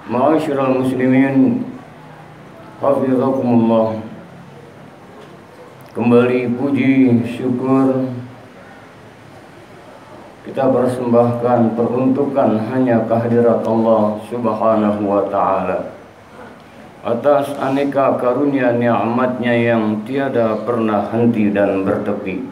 Ma'asyiral muslimin, hafizakumullah. Kembali puji syukur kita persembahkan, peruntukan hanya kehadirat Allah Subhanahu wa ta'ala atas aneka karunia nikmatnya yang tiada pernah henti dan bertepi.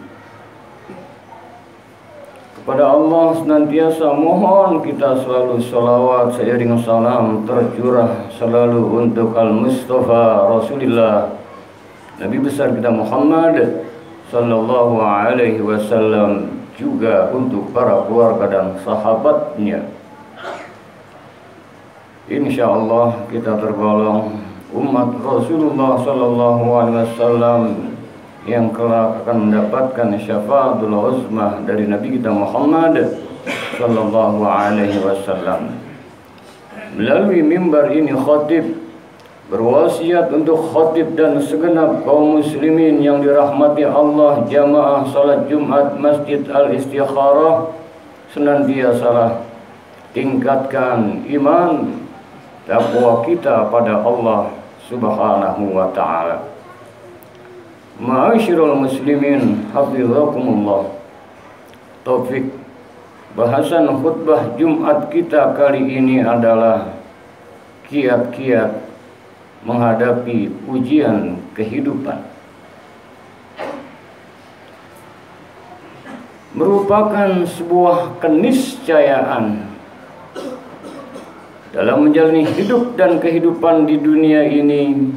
Kepada Allah senantiasa mohon kita selalu salawat seiring salam tercurah selalu untuk Al-Mustafa Rasulullah Nabi besar kita Muhammad sallallahu alaihi wasallam, juga untuk para keluarga dan sahabatnya. Insyaallah kita tergolong umat Rasulullah sallallahu alaihi wasallam yang kelak akan mendapatkan syafaatul uzmah dari Nabi kita Muhammad sallallahu alaihi wasallam. Melalui mimbar ini khatib berwasiat untuk khatib dan segenap kaum muslimin yang dirahmati Allah, jamaah salat Jumat Masjid Al-Istikharah, senantiasa tingkatkan iman takwa kita pada Allah Subhanahu wa ta'ala. Ma'asyiral muslimin, hafizakumullah. Taufik bahasan khutbah Jumat kita kali ini adalah kiat-kiat menghadapi ujian kehidupan. Merupakan sebuah keniscayaan dalam menjalani hidup dan kehidupan di dunia ini.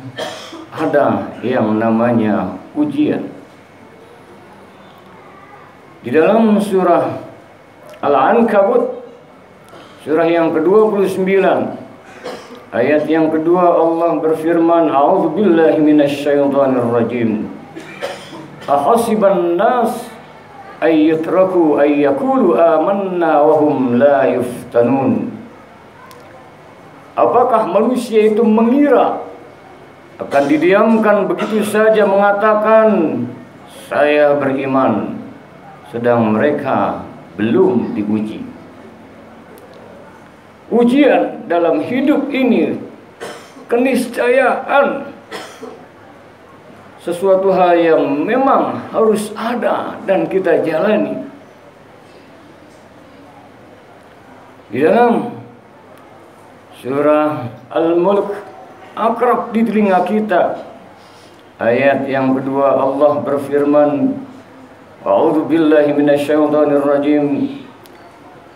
Ada yang namanya ujian. Di dalam surah Al-Ankabut, surah yang ke-29, ayat yang kedua, Allah berfirman, A'udzubillahi minasyaitonirrajim. Ahasiban nas ayyutraku ayyakulu amanna wahum la yuftanun. Apakah manusia itu mengira akan didiamkan begitu saja mengatakan saya beriman, sedang mereka belum diuji? Ujian dalam hidup ini keniscayaan, sesuatu hal yang memang harus ada dan kita jalani. Di dalam surah Al-Mulk akrab di telinga kita, ayat yang kedua, Allah berfirman, A'udzubillahi minasyaitonirrajim.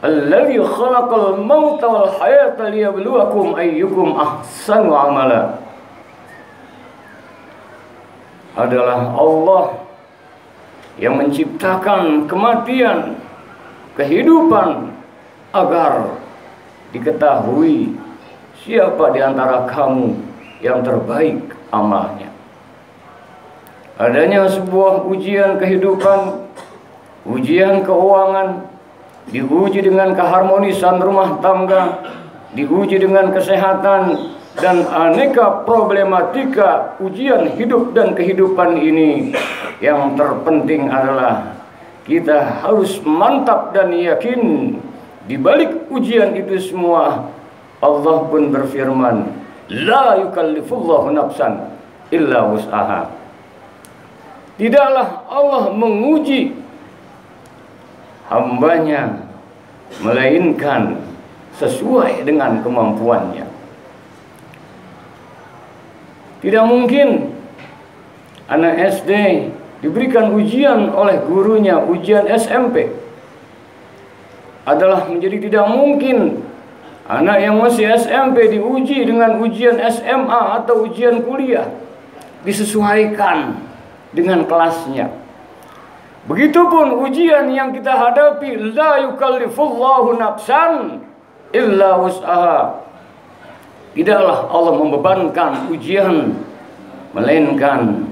Alladzi khalaqal mauta wal hayata liyabluwakum ayyukum ahsanu amala. Adalah Allah yang menciptakan kematian, kehidupan, agar diketahui siapa di antara kamu yang terbaik amalnya. Adanya sebuah ujian kehidupan, ujian keuangan, diuji dengan keharmonisan rumah tangga, diuji dengan kesehatan, dan aneka problematika ujian hidup dan kehidupan ini. Yang terpenting adalah kita harus mantap dan yakin di balik ujian itu semua Allah pun berfirman, la yukallifullahu nafsan illa wus'aha. Tidaklah Allah menguji hambanya melainkan sesuai dengan kemampuannya. Tidak mungkin anak SD diberikan ujian oleh gurunya, ujian SMP. Adalah menjadi tidak mungkin anak yang masih SMP diuji dengan ujian SMA atau ujian kuliah, disesuaikan dengan kelasnya. Begitupun ujian yang kita hadapi, la yukallifullahu nafsan illa wus'aha. Tidaklah Allah membebankan ujian melainkan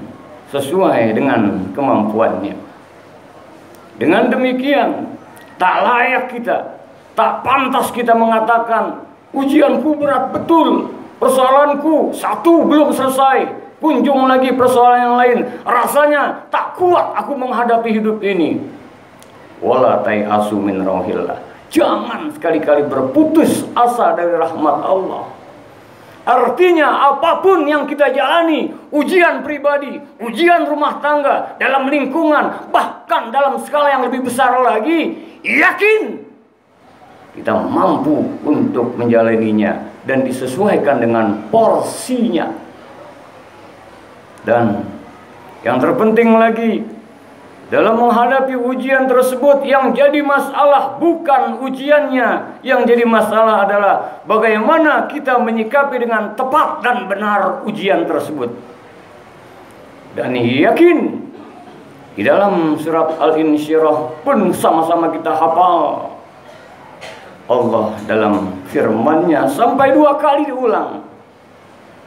sesuai dengan kemampuannya. Dengan demikian, tak layak kita, tak pantas kita mengatakan ujianku berat betul, persoalanku satu belum selesai, kunjung lagi persoalan yang lain, rasanya tak kuat aku menghadapi hidup ini. Wala tai'asu min rauhillah. Jangan sekali-kali berputus asa dari rahmat Allah. Artinya apapun yang kita jalani, ujian pribadi, ujian rumah tangga, dalam lingkungan, bahkan dalam skala yang lebih besar lagi, yakin kita mampu untuk menjalaninya dan disesuaikan dengan porsinya. Dan yang terpenting lagi, dalam menghadapi ujian tersebut, yang jadi masalah bukan ujiannya, yang jadi masalah adalah bagaimana kita menyikapi dengan tepat dan benar ujian tersebut. Dan yakin di dalam surat Al-Insyirah pun sama-sama kita hafal, Allah dalam firman-Nya sampai 2 kali diulang,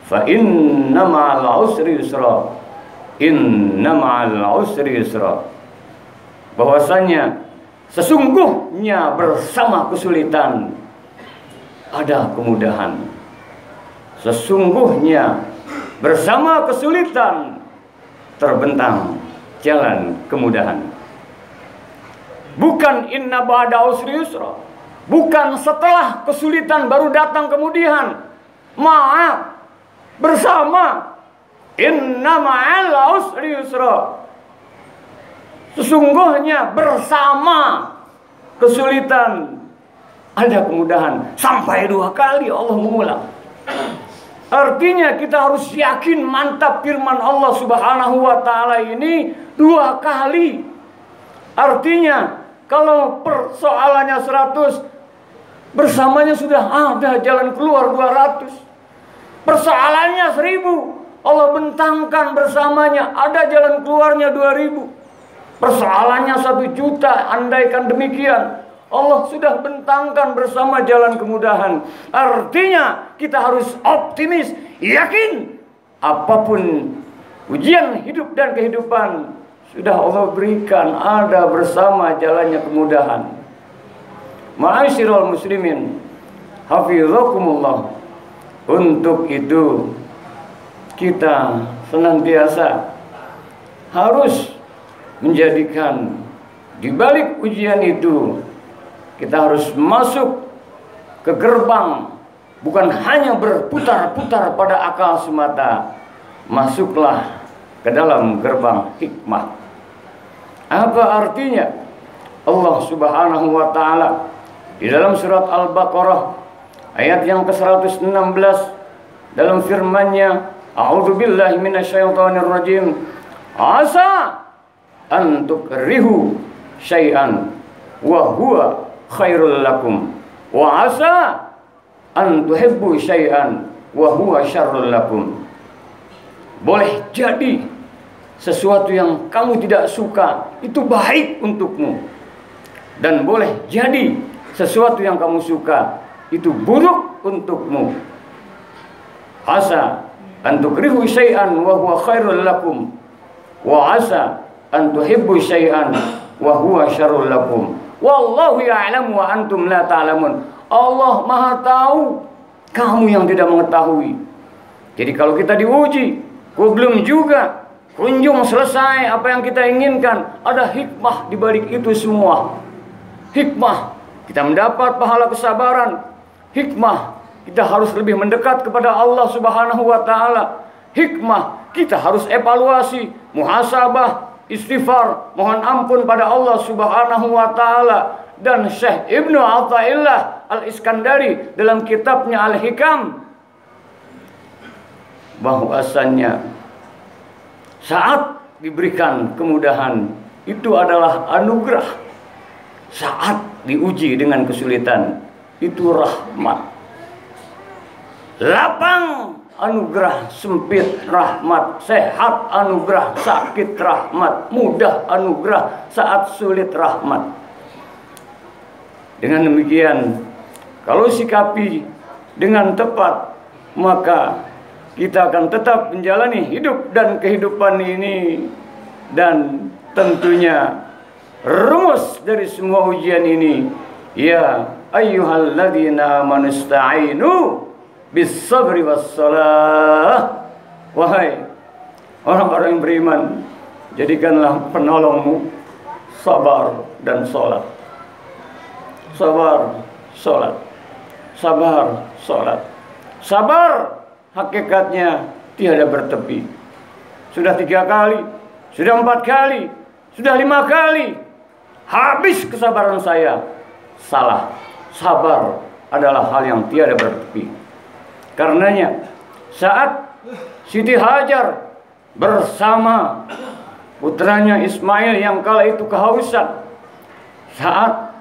fa inna ma'al usri yusra, inna ma'al usri yusra, bahwasanya sesungguhnya bersama kesulitan ada kemudahan. Sesungguhnya bersama kesulitan terbentang jalan kemudahan. Bukan inna ba'da usri yusra, bukan setelah kesulitan baru datang kemudian. Maaf, bersama. Inna ma'al usri yusra, sesungguhnya bersama kesulitan ada kemudahan. Sampai 2 kali Allah mengulang. Artinya kita harus yakin mantap firman Allah Subhanahu wa ta'ala ini 2 kali. Artinya kalau persoalannya 100, bersamanya sudah ada jalan keluar 200. Persoalannya 1000, Allah bentangkan bersamanya ada jalan keluarnya 2000. Persoalannya 1 juta, andaikan demikian, Allah sudah bentangkan bersama jalan kemudahan. Artinya kita harus optimis, yakin apapun ujian hidup dan kehidupan sudah Allah berikan ada bersama jalannya kemudahan. Ma'asyiral muslimin, hafizakumullah. Untuk itu kita senantiasa harus menjadikan di balik ujian itu kita harus masuk ke gerbang, bukan hanya berputar-putar pada akal semata. Masuklah ke dalam gerbang hikmah. Apa artinya? Allah Subhanahu wa ta'ala di dalam surat Al-Baqarah ayat yang ke-116 dalam firman-Nya, a'udzubillahi minasyaitonir rajim, asa an tukrihu syai'an wa huwa khairul lakum wa asa an tuhibbu syai'an wa huwa syarrul lakum. Boleh jadi sesuatu yang kamu tidak suka itu baik untukmu, dan boleh jadi sesuatu yang kamu suka itu buruk untukmu. Asa an tukrihu syai'an wa huwa khairul lakum wa asa an tuhibbu syai'an wa huwa syarrul lakum. Wallahu ya'lamu wa antum la ta'lamun. Allah Maha tahu, kamu yang tidak mengetahui. Jadi kalau kita diuji, belum juga kunjung selesai apa yang kita inginkan, ada hikmah di balik itu semua. Hikmah kita mendapat pahala kesabaran. Hikmah kita harus lebih mendekat kepada Allah Subhanahu wa ta'ala. Hikmah kita harus evaluasi, muhasabah, istighfar, mohon ampun pada Allah Subhanahu wa ta'ala. Dan Syekh Ibnu Athaillah Al-Iskandari dalam kitabnya Al-Hikam, bahwasannya saat diberikan kemudahan itu adalah anugerah, saat diuji dengan kesulitan itu rahmat. Lapang anugerah, sempit rahmat, sehat anugerah, sakit rahmat, mudah anugerah, saat sulit rahmat. Dengan demikian, kalau sikapi dengan tepat, maka kita akan tetap menjalani hidup dan kehidupan ini. Dan tentunya rumus dari semua ujian ini, ya ayyuhalladzina amanu ista'inu bis-sabri was-salah. Wahai orang-orang yang beriman, jadikanlah penolongmu sabar dan sholat. Sabar, sholat. Sabar, sholat. Sabar hakikatnya tiada bertepi. Sudah 3 kali, sudah 4 kali, sudah 5 kali. Habis kesabaran saya. Salah. Sabar adalah hal yang tiada bertepi. Karenanya saat Siti Hajar bersama putranya Ismail yang kala itu kehausan, saat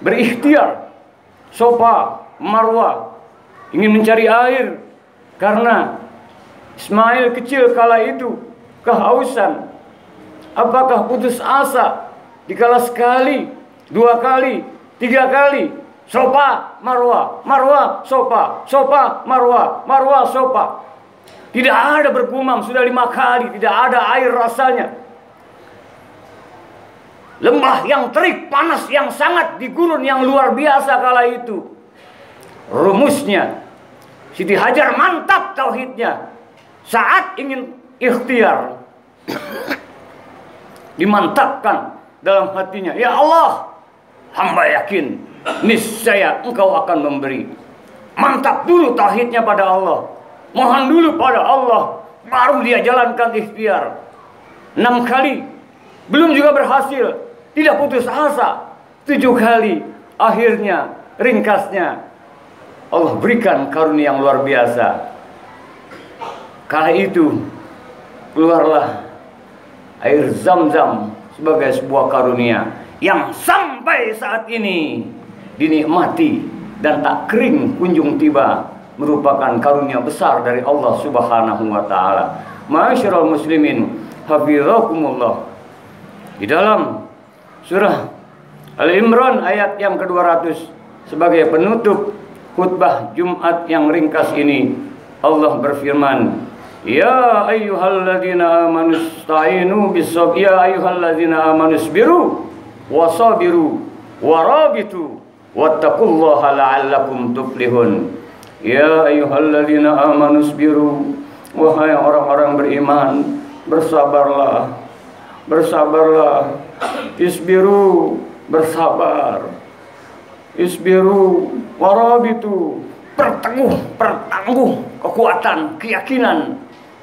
berikhtiar Safa Marwah ingin mencari air, karena Ismail kecil kala itu kehausan, apakah putus asa dikala sekali, 2 kali, 3 kali Safa Marwah, Marwah Safa, Safa Marwah, Marwah Safa? Tidak ada bergumam, sudah 5 kali, tidak ada air rasanya. Lembah yang terik, panas yang sangat, di gurun yang luar biasa kala itu. Rumusnya, Siti Hajar mantap tauhidnya. Saat ingin ikhtiar, dimantapkan dalam hatinya, ya Allah, hamba yakin niscaya Engkau akan memberi. Mantap dulu tauhidnya pada Allah. Mohon dulu pada Allah, baru dia jalankan ikhtiar. 6 kali, belum juga berhasil, tidak putus asa. 7 kali, akhirnya, ringkasnya, Allah berikan karunia yang luar biasa. Kala itu, keluarlah air Zam-Zam sebagai sebuah karunia yang sampai saat ini dinikmati dan tak kering kunjung tiba, merupakan karunia besar dari Allah Subhanahu wa taala. Ma'asyiral muslimin, hafizakumullah. Di dalam surah Al-Imran ayat yang ke-200 sebagai penutup khutbah Jumat yang ringkas ini, Allah berfirman, ya ayyuhalladzina amanu ista'inu bis-sabr, ya ayyuhalladzina amanu isbiru wasabiru warabitu wattaqullaha la'allakum tuflihun. Ya ayyuhalladzina amanu isbiru, wahai orang-orang beriman, bersabarlah, bersabarlah. Isbiru, bersabar. Isbiru, warabitu, pertangguh kekuatan, keyakinan.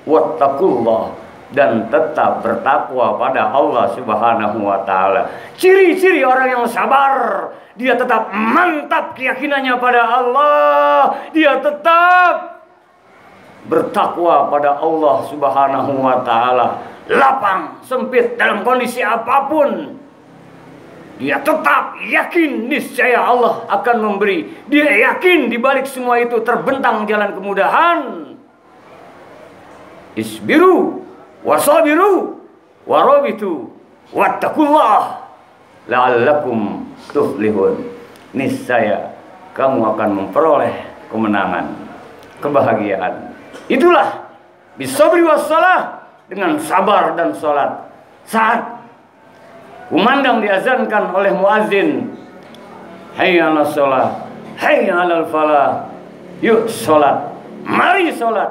Wattaqullah, dan tetap bertakwa pada Allah Subhanahu wa taala. Ciri-ciri orang yang sabar, dia tetap mantap keyakinannya pada Allah, dia tetap bertakwa pada Allah Subhanahu wa taala. Lapang, sempit dalam kondisi apapun, dia tetap yakin niscaya Allah akan memberi. Dia yakin di balik semua itu terbentang jalan kemudahan. Isbiru wasabiru warabitu wattaqullah la'allakum tuflihun. Niscaya kamu akan memperoleh kemenangan, kebahagiaan. Itulah bisabri wassalah, dengan sabar dan salat. Saat kumandang diazankan oleh muazin, hayya 'alas shalah, hayya 'alal falah, yuk salat, mari salat,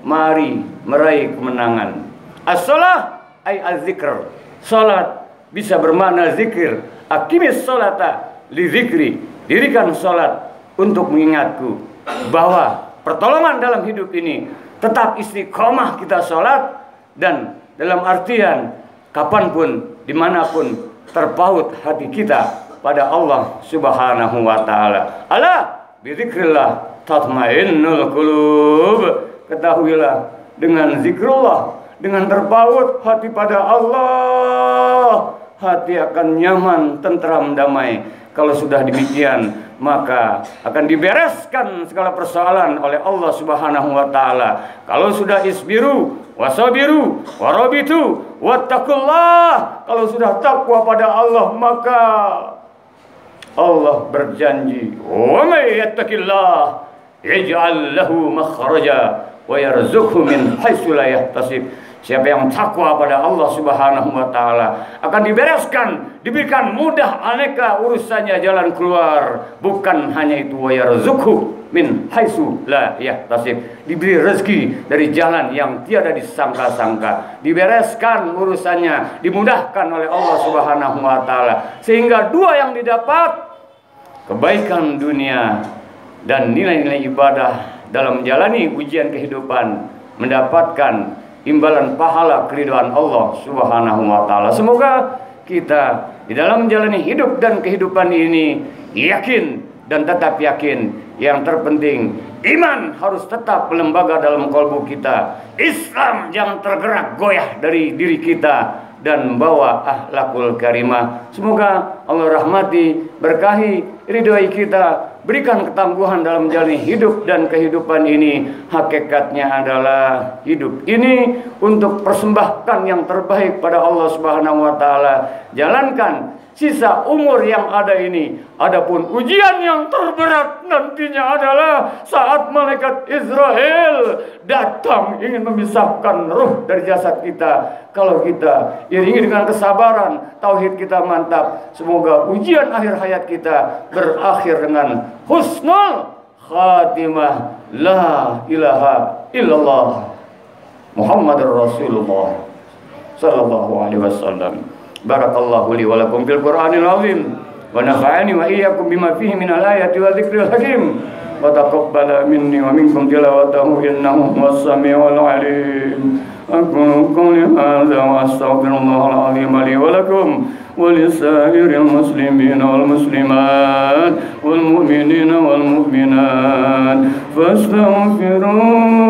mari meraih kemenangan. As-shalah ay az-zikr. Salat bisa bermakna zikir. Aqimis sholata li zikri. Dirikan salat untuk mengingatku. Bahwa pertolongan dalam hidup ini tetap istiqomah kita salat, dan dalam artian kapanpun, dimanapun terpaut hati kita pada Allah Subhanahu wa ta'ala. Ala bizikrillah tatmainnul qulub. Ketahuilah, dengan zikrullah, dengan terpaut hati pada Allah, hati akan nyaman, tentram, damai. Kalau sudah demikian, maka akan dibereskan segala persoalan oleh Allah Subhanahu wa ta'ala. Kalau sudah isbiru wasabiru warabitu wattaqullah, kalau sudah takwa pada Allah, maka Allah berjanji, wa may yattaqillah yaj'al lahu makhraja wa yarzuqhu min haitsu la yahtasib. Siapa yang takwa pada Allah Subhanahu wa ta'ala akan dibereskan, diberikan mudah aneka urusannya, jalan keluar. Bukan hanya itu, wa yarzuqhu min haitsu la yahtasib, diberi rezeki dari jalan yang tiada disangka-sangka. Dibereskan urusannya, dimudahkan oleh Allah Subhanahu wa ta'ala, sehingga dua yang didapat, kebaikan dunia dan nilai-nilai ibadah dalam menjalani ujian kehidupan mendapatkan imbalan pahala keridhaan Allah Subhanahu wa taala. Semoga kita di dalam menjalani hidup dan kehidupan ini yakin dan tetap yakin. Yang terpenting, iman harus tetap melembaga dalam kalbu kita. Islam jangan tergerak goyah dari diri kita dan membawa akhlakul karimah. Semoga Allah rahmati, berkahi, ridhoi kita, berikan ketangguhan dalam menjalani hidup dan kehidupan ini. Hakikatnya adalah hidup ini untuk persembahkan yang terbaik pada Allah Subhanahu wa taala. Jalankan sisa umur yang ada ini. Adapun ujian yang terberat nantinya adalah saat malaikat Israel datang ingin memisahkan ruh dari jasad kita. Kalau kita iringi dengan kesabaran, tauhid kita mantap, semoga ujian akhir hayat kita berakhir dengan husnul khatimah. La ilaha illallah Muhammadur Rasulullah sallallahu alaihi wasallam. Barakallahu li wa lakum fil Qur'anil azim wa nafa'ani wa iyyakum bima fihi minal ayati wa dzikril hakim wa taqabbala minni wa minkum tilawatahu innahu huwas samiul alim. Aqulu qawli hadza wa astaghfirullahal azim li wa lakum wa lisairil muslimina wal muslimat wal mu'minina wal mu'minat fastaghfiruhu